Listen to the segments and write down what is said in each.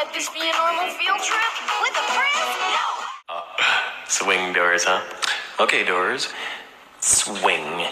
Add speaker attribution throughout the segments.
Speaker 1: let this be a normal field trip? With a friend? No!
Speaker 2: Swing doors, huh? Okay, doors. Swing.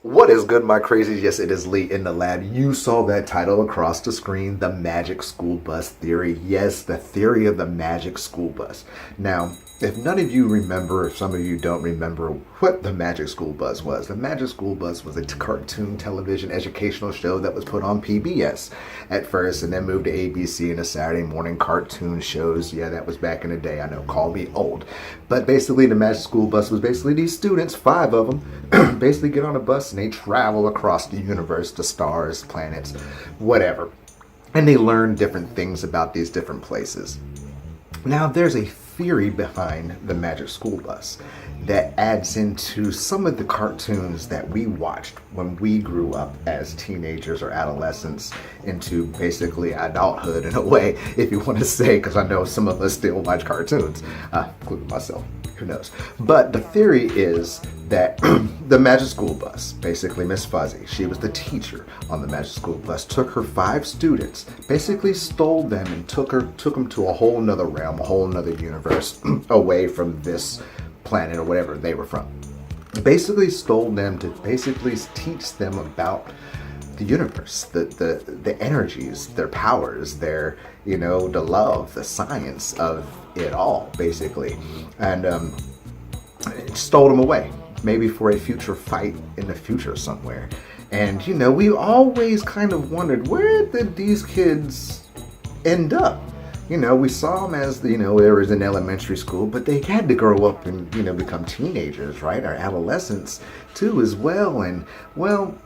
Speaker 3: What is good, my crazies? Yes, it is Lee in the lab. You saw that title across the screen, the Magic School Bus Theory. Yes, the theory of the Magic School Bus. Now, if none of you remember, if some of you don't remember what the Magic School Bus was, the Magic School Bus was a cartoon television educational show that was put on PBS at first and then moved to ABC in the Saturday morning cartoon shows. Yeah, that was back in the day. I know, call me old. But basically, the Magic School Bus was basically these students, 5 of them, basically get on a bus and they travel across the universe, the stars, planets, whatever. And they learn different things about these different places. Now, there's a theory behind the Magic School Bus that adds into some of the cartoons that we watched when we grew up as teenagers or adolescents into basically adulthood in a way, if you want to say, because I know some of us still watch cartoons, including myself, who knows. But the theory is that the Magic School Bus, basically Miss Fuzzy, she was the teacher on the Magic School Bus, took her 5 students, basically stole them and took them to a whole nother realm, a whole nother universe away from this planet or whatever they were from. Basically stole them to basically teach them about the universe, the energies, their powers, their, the love, the science of it all, basically. And stole them away, maybe for a future fight in the future somewhere. And, we always kind of wondered, where did these kids end up? We saw them as, they was in elementary school, but they had to grow up and, become teenagers, right? Or adolescents too as well. And, well,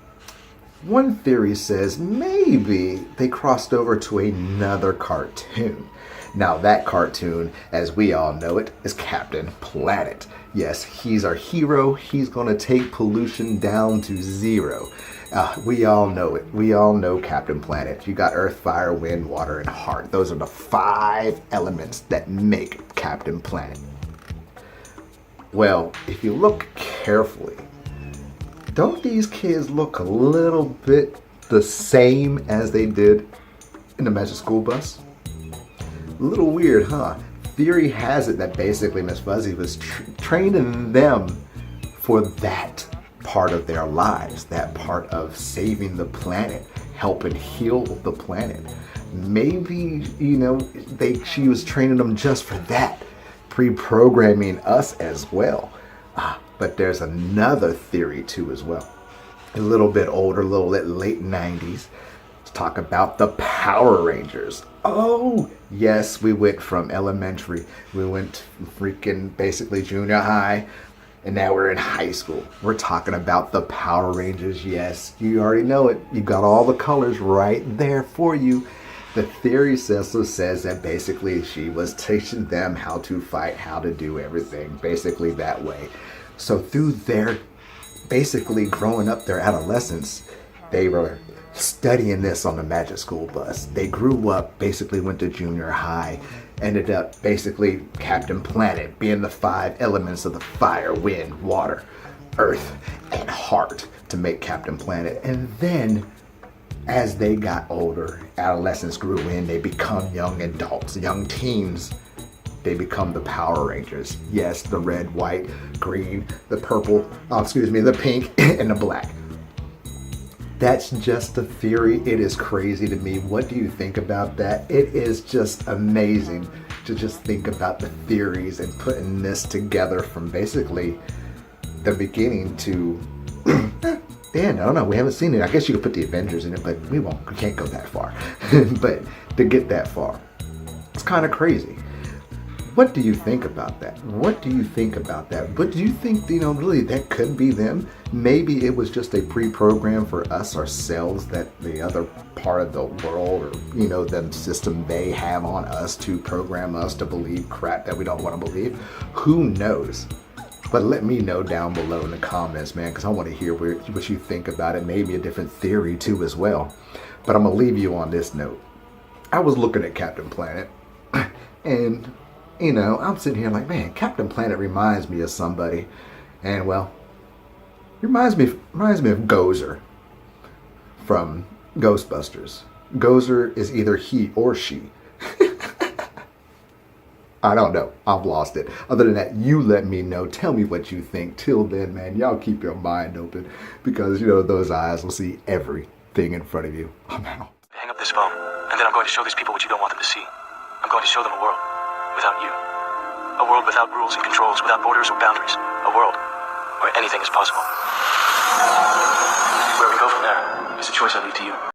Speaker 3: one theory says maybe they crossed over to another cartoon. Now, that cartoon, as we all know it, is Captain Planet. Yes, he's our hero. He's going to take pollution down to 0. We all know it. We all know Captain Planet. You got Earth, Fire, Wind, Water, and Heart. Those are the 5 elements that make Captain Planet. Well, if you look carefully, don't these kids look a little bit the same as they did in the Magic School Bus? A little weird, huh? Theory has it that basically Miss Fuzzy was training them for that part of their lives, that part of saving the planet, helping heal the planet. Maybe, she was training them just for that, pre-programming us as well. But there's another theory too as well. A little bit older, a little late 90s. Let's talk about the Power Rangers. Oh, yes, we went from elementary. We went freaking basically junior high. And now we're in high school. We're talking about the Power Rangers. Yes, you already know it. You got all the colors right there for you. The theory also says that basically she was teaching them how to fight, how to do everything, basically that way. So through their basically growing up, their adolescence, they were studying this on the Magic School Bus. They grew up, basically went to junior high, ended up basically Captain Planet being the 5 elements of the fire, wind, water, earth, and heart to make Captain Planet. And then as they got older, adolescents grew in, they become young adults, young teens. They become the Power Rangers. Yes, the red, white, green, the purple, the pink, and the black. That's just a theory. It is crazy to me. What do you think about that? It is just amazing to just think about the theories and putting this together from basically the beginning to the end. I don't know. We haven't seen it. I guess you could put the Avengers in it, but we won't. We can't go that far. But to get that far, it's kind of crazy. What do you think about that? What do you think about that? But do you think, really that could be them? Maybe it was just a pre-program for us ourselves that the other part of the world or, the system they have on us to program us to believe crap that we don't want to believe. Who knows? But let me know down below in the comments, man, because I want to hear what you think about it. Maybe a different theory too as well. But I'm going to leave you on this note. I was looking at Captain Planet and You know, I'm sitting here like, man, Captain Planet reminds me of somebody. And well, it reminds me of Gozer from Ghostbusters. Gozer is either he or she. I don't know. I've lost it. Other than that, you let me know. Tell me what you think. Till then, man, y'all keep your mind open because, you know, those eyes will see everything in front of you. I'm out.
Speaker 4: Hang up this phone, and then I'm going to show these people what you don't want them to see. I'm going to show them a world without you. A world without rules and controls, without borders or boundaries. A world where anything is possible. Where we go from there is a choice I leave to you.